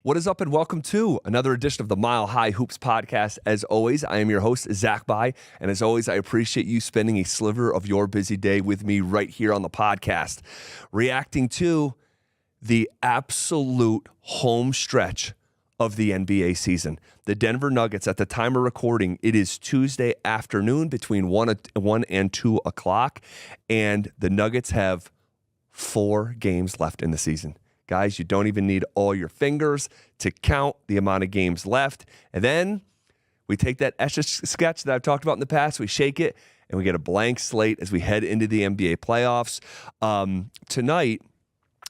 What is up, and welcome to another edition of the Mile High Hoops podcast. As always, I am your host, Zach Bai, and as always, I appreciate you spending a sliver of your busy day with me right here on the podcast, reacting to the absolute home stretch of the NBA season. The Denver Nuggets, at the time of recording, it is Tuesday afternoon between 1 and 2 o'clock, and the Nuggets have 4 games left in the season. Guys, you don't even need all your fingers to count the amount of games left. And then we take that Etch-a-Sketch that I've talked about in the past, we shake it, and we get a blank slate as we head into the NBA playoffs. Tonight,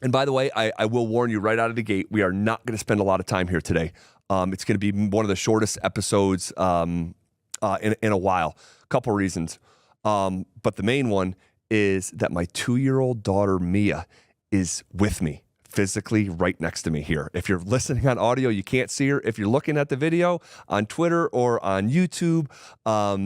and by the way, I will warn you right out of the gate, we are not going to spend a lot of time here today. It's going to be one of the shortest episodes in a while. A couple reasons. But the main one is that my 2-year-old daughter, Mia, is with me, physically right next to me here. If you're listening on audio, you can't see her. If you're looking at the video on Twitter or on YouTube,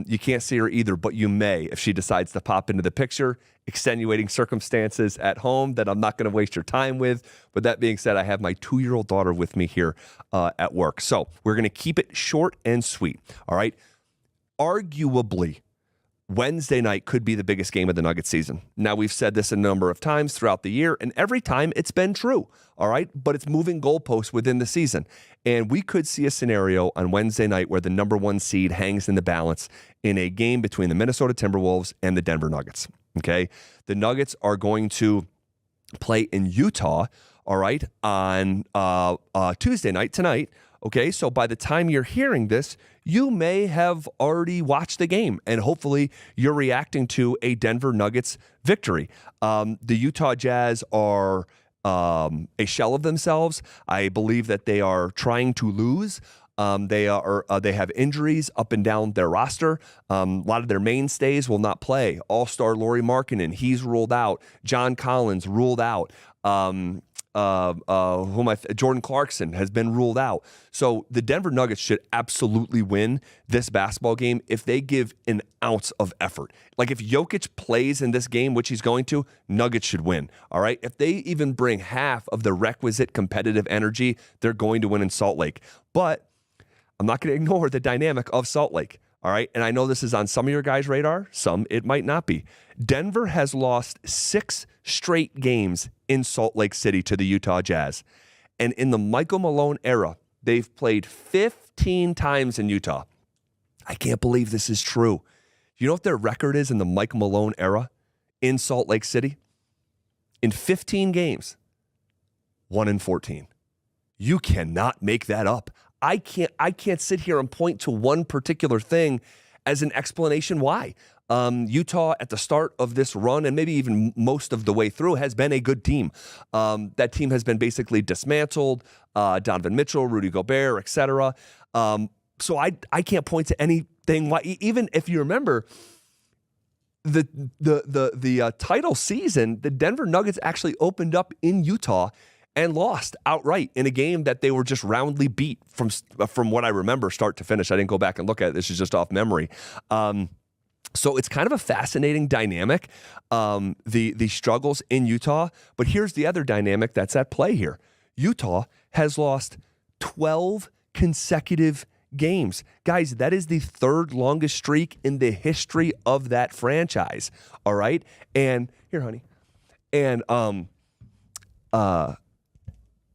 you can't see her either, but you may if she decides to pop into the picture. Extenuating circumstances at home that I'm not going to waste your time with. But that being said, I have my 2-year-old daughter with me here at work. So we're going to keep it short and sweet. All right. Arguably, Wednesday night could be the biggest game of the Nuggets season. Now, we've said this a number of times throughout the year, and every time it's been true, all right? But it's moving goalposts within the season. And we could see a scenario on Wednesday night where the number 1 seed hangs in the balance in a game between the Minnesota Timberwolves and the Denver Nuggets, okay? The Nuggets are going to play in Utah, all right, on Tuesday night, tonight. Okay, so by the time you're hearing this, you may have already watched the game, and hopefully you're reacting to a Denver Nuggets victory. The Utah Jazz are a shell of themselves. I believe that they are trying to lose. They have injuries up and down their roster. A lot of their mainstays will not play. All-star Lauri Markkanen, he's ruled out. John Collins ruled out. Jordan Clarkson has been ruled out. So the Denver Nuggets should absolutely win this basketball game if they give an ounce of effort. Like if Jokic plays in this game, which he's going to, Nuggets should win. All right. If they even bring half of the requisite competitive energy, they're going to win in Salt Lake. But I'm not going to ignore the dynamic of Salt Lake. All right. And I know this is on some of your guys' radar. Some it might not be. Denver has lost 6 straight games in Salt Lake City to the Utah Jazz. And in the Michael Malone era, they've played 15 times in Utah. I can't believe this is true. You know what their record is in the Michael Malone era in Salt Lake City? In 15 games, 1-14. You cannot make that up. I can't sit here and point to one particular thing as an explanation why. Utah at the start of this run, and maybe even most of the way through, has been a good team. That team has been basically dismantled. Donovan Mitchell, Rudy Gobert, etc. So I can't point to anything why. Even if you remember the title season, the Denver Nuggets actually opened up in Utah and lost outright in a game that they were just roundly beat from what I remember, start to finish. I didn't go back and look at it. This is just off memory. So it's kind of a fascinating dynamic, the struggles in Utah. But here's the other dynamic that's at play here. Utah has lost 12 consecutive games. Guys, that is the 3rd longest streak in the history of that franchise. All right? And here, honey. And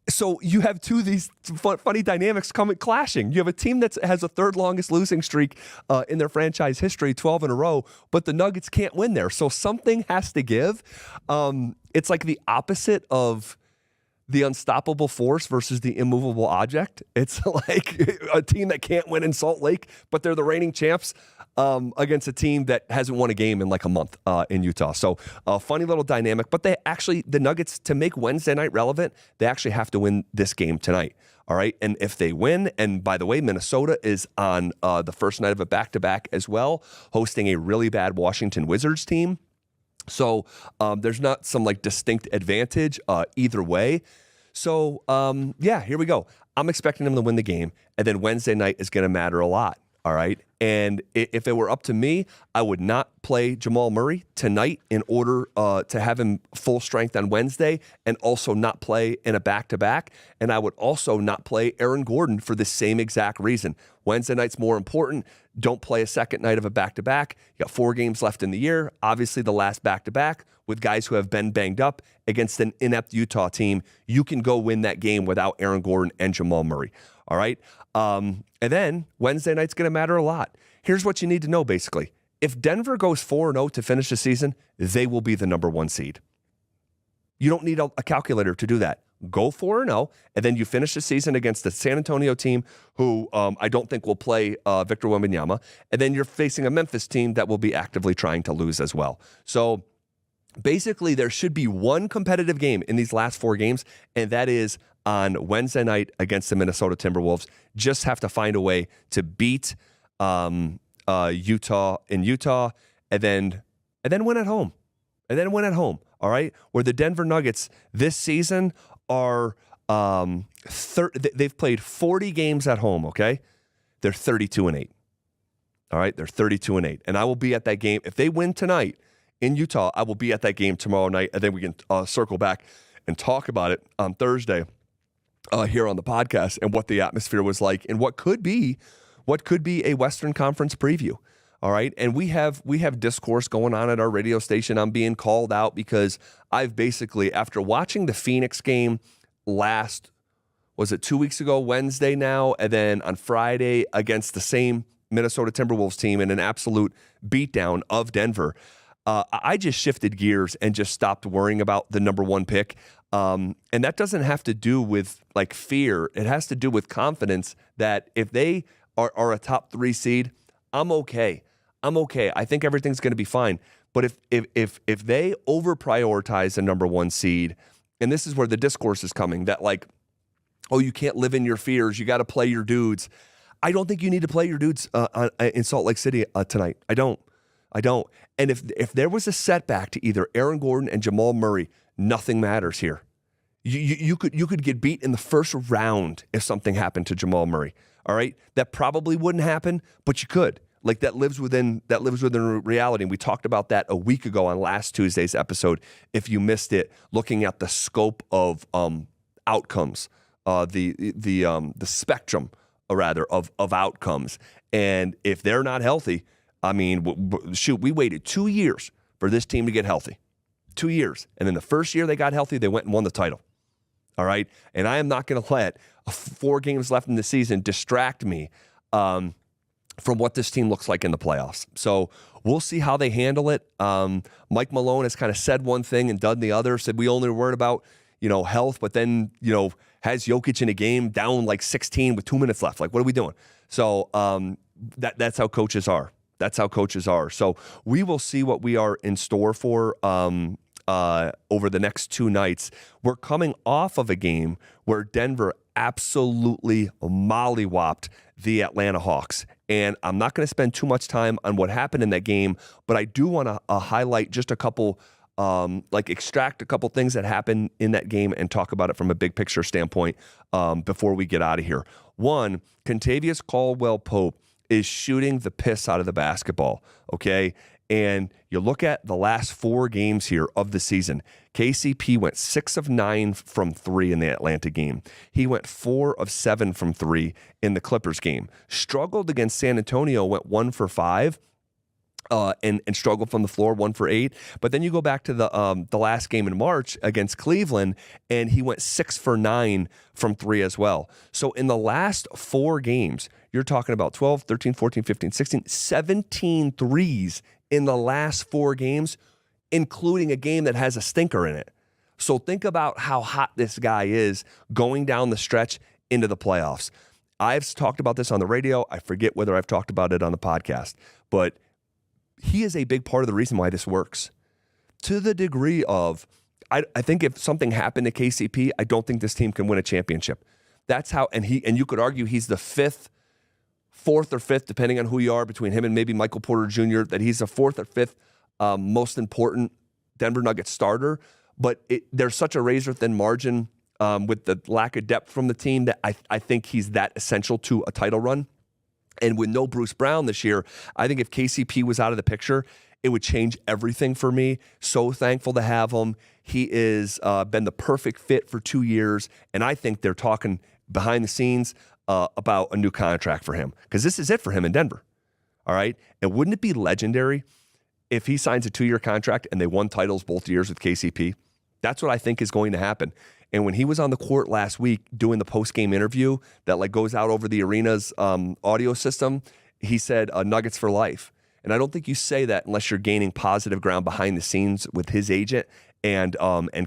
so you have two of these funny dynamics clashing. You have a team that has a 3rd longest losing streak in their franchise history, 12 in a row, but the Nuggets can't win there. So something has to give. It's like the opposite of the unstoppable force versus the immovable object. It's like a team that can't win in Salt Lake, but they're the reigning champs against a team that hasn't won a game in like a month in Utah. So a funny little dynamic, but the Nuggets, to make Wednesday night relevant, they actually have to win this game tonight. All right. And if they win, and by the way, Minnesota is on the first night of a back-to-back as well, hosting a really bad Washington Wizards team. So there's not some like distinct advantage either way. So yeah, here we go. I'm expecting them to win the game, and then Wednesday night is going to matter a lot. All right. And if it were up to me, I would not play Jamal Murray tonight in order to have him full strength on Wednesday, and also not play in a back-to-back. And I would also not play Aaron Gordon for the same exact reason. Wednesday night's more important. Don't play a second night of a back-to-back. You got 4 games left in the year. Obviously, the last back-to-back with guys who have been banged up against an inept Utah team. You can go win that game without Aaron Gordon and Jamal Murray. All right. And then Wednesday night's going to matter a lot. Here's what you need to know, basically. If Denver goes 4-0 to finish the season, they will be the number 1 seed. You don't need a calculator to do that. Go 4-0, and then you finish the season against the San Antonio team who I don't think will play Victor Wembanyama, and then you're facing a Memphis team that will be actively trying to lose as well. So basically, there should be one competitive game in these last 4 games, and that is on Wednesday night against the Minnesota Timberwolves. Just have to find a way to beat Utah in Utah, and then win at home. All right, where the Denver Nuggets this season are they've played 40 games at home. Okay, they're 32-8. All right, they're 32-8, and I will be at that game if they win tonight in Utah. I will be at that game tomorrow night, and then we can circle back and talk about it on Thursday here on the podcast, and what the atmosphere was like, and what could be a Western Conference preview. All right, and we have discourse going on at our radio station. I'm being called out because I've basically, after watching the Phoenix game was it 2 weeks ago, Wednesday now, and then on Friday against the same Minnesota Timberwolves team in an absolute beatdown of Denver, I just shifted gears and just stopped worrying about the number 1 pick. And that doesn't have to do with like fear. It has to do with confidence that if they are a top 3 seed, I'm okay. I think everything's going to be fine. But if they over prioritize a number 1 seed, and this is where the discourse is coming, that like, oh, you can't live in your fears. You got to play your dudes. I don't think you need to play your dudes in Salt Lake City tonight. I don't. And if there was a setback to either Aaron Gordon and Jamal Murray, nothing matters here. You could get beat in the first round if something happened to Jamal Murray. All right, that probably wouldn't happen, but you could. Like that lives within reality. And we talked about that a week ago on last Tuesday's episode. If you missed it, looking at the scope of outcomes, the spectrum, rather, of outcomes, and if they're not healthy. I mean, we waited 2 years for this team to get healthy. 2 years. And then the first year they got healthy, they went and won the title. All right? And I am not going to let 4 games left in the season distract me from what this team looks like in the playoffs. So we'll see how they handle it. Mike Malone has kind of said one thing and done the other, said we only worried about, health, but then, has Jokic in a game down like 16 with 2 minutes left. Like, what are we doing? So that's how coaches are. So we will see what we are in store for over the next 2 nights. We're coming off of a game where Denver absolutely mollywopped the Atlanta Hawks. And I'm not going to spend too much time on what happened in that game, but I do want to highlight just a couple, extract a couple things that happened in that game and talk about it from a big picture standpoint before we get out of here. One, kentavious Caldwell-Pope is shooting the piss out of the basketball, okay? And you look at the last 4 games here of the season. KCP went 6 of 9 from 3 in the Atlanta game. He went 4 of 7 from 3 in the Clippers game. Struggled against San Antonio, went 1 for 5. And struggled from the floor, 1 for 8. But then you go back to the last game in March against Cleveland, and he went 6 for 9 from 3 as well. So in the last 4 games, you're talking about 12, 13, 14, 15, 16, 17 threes in the last 4 games, including a game that has a stinker in it. So think about how hot this guy is going down the stretch into the playoffs. I've talked about this on the radio. I forget whether I've talked about it on the podcast, but he is a big part of the reason why this works. To the degree of, I think if something happened to KCP, I don't think this team can win a championship. That's how, and you could argue he's the 4th or 5th, depending on who you are, between him and maybe Michael Porter Jr., that he's the 4th or 5th most important Denver Nuggets starter. But there's such a razor-thin margin with the lack of depth from the team that I think he's that essential to a title run. And with no Bruce Brown this year, I think if KCP was out of the picture, it would change everything for me. So thankful to have him. He is been the perfect fit for 2 years, and I think they're talking behind the scenes about a new contract for him, because this is it for him in Denver. All right? And wouldn't it be legendary if he signs a 2-year contract and they won titles both years with KCP? That's what I think is going to happen. And when he was on the court last week doing the post-game interview that like goes out over the arena's audio system, he said, Nuggets for life. And I don't think you say that unless you're gaining positive ground behind the scenes with his agent and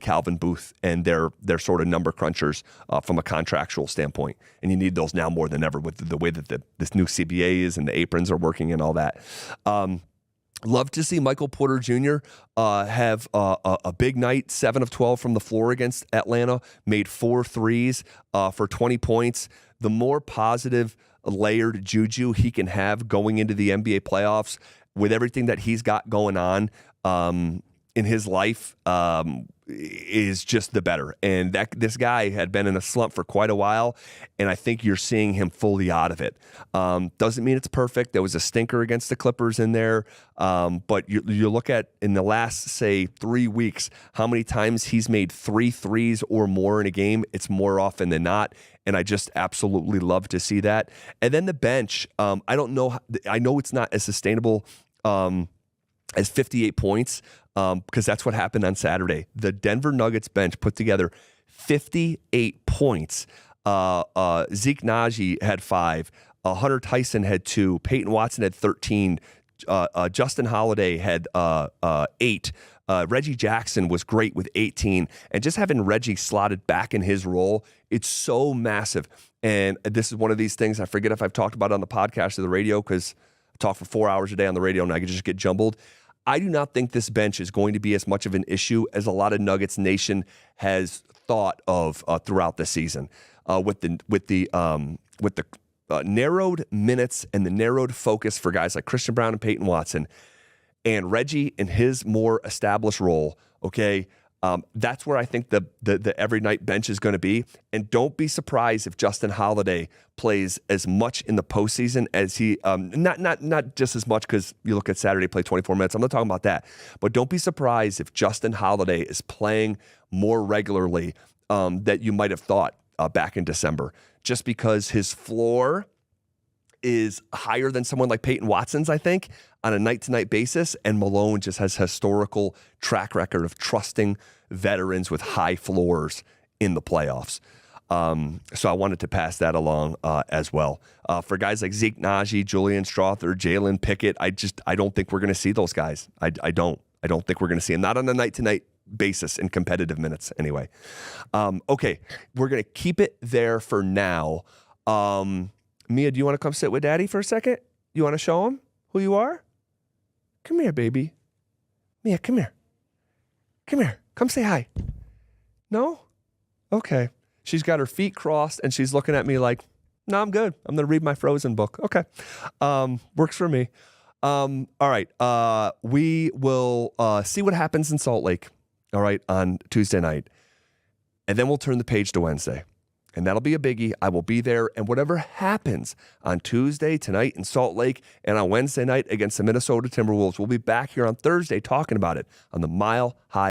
Calvin Booth and their sort of number crunchers from a contractual standpoint. And you need those now more than ever with the way that this new CBA is and the aprons are working and all that. Love to see Michael Porter Jr. Have a big night, 7 of 12 from the floor against Atlanta, made 4 threes for 20 points. The more positive layered juju he can have going into the NBA playoffs with everything that he's got going on in his life is just the better. And this guy had been in a slump for quite a while, and I think you're seeing him fully out of it. Doesn't mean it's perfect. There was a stinker against the Clippers in there, but you look at in the last, say, 3 weeks, how many times he's made 3 threes or more in a game. It's more often than not, and I just absolutely love to see that. And then the bench, I don't know. I know it's not as sustainable as 58 points, because that's what happened on Saturday. The Denver Nuggets bench put together 58 points. Zeke Naji had 5. Hunter Tyson had 2. Peyton Watson had 13. Justin Holiday had 8. Reggie Jackson was great with 18. And just having Reggie slotted back in his role, it's so massive. And this is one of these things, I forget if I've talked about it on the podcast or the radio, because I talk for 4 hours a day on the radio and I could just get jumbled. I do not think this bench is going to be as much of an issue as a lot of Nuggets Nation has thought of throughout the season. With the narrowed minutes and the narrowed focus for guys like Christian Brown and Peyton Watson, and Reggie in his more established role, okay, that's where I think the every night bench is going to be. And don't be surprised if Justin Holiday plays as much in the postseason as he not just as much, because you look at Saturday, play 24 minutes. I'm not talking about that, but don't be surprised if Justin Holiday is playing more regularly that you might have thought back in December, just because his floor is higher than someone like Peyton Watson's, I think, on a night-to-night basis, and Malone just has historical track record of trusting veterans with high floors in the playoffs. So I wanted to pass that along as well. For guys like Zeke Naji, Julian Strawther, Jalen Pickett, I don't think we're going to see those guys. I don't think we're going to see them, not on a night-to-night basis in competitive minutes anyway. Okay, we're going to keep it there for now. Mia, do you want to come sit with Daddy for a second? You want to show him who you are? Come here, baby. Mia, come here. Come here. Come say hi. No? Okay. She's got her feet crossed, and she's looking at me like, no, I'm good. I'm going to read my Frozen book. Okay. Works for me. All right. We will see what happens in Salt Lake, all right, on Tuesday night. And then we'll turn the page to Wednesday. And that'll be a biggie. I will be there. And whatever happens on Tuesday, tonight in Salt Lake, and on Wednesday night against the Minnesota Timberwolves, we'll be back here on Thursday talking about it on the Mile High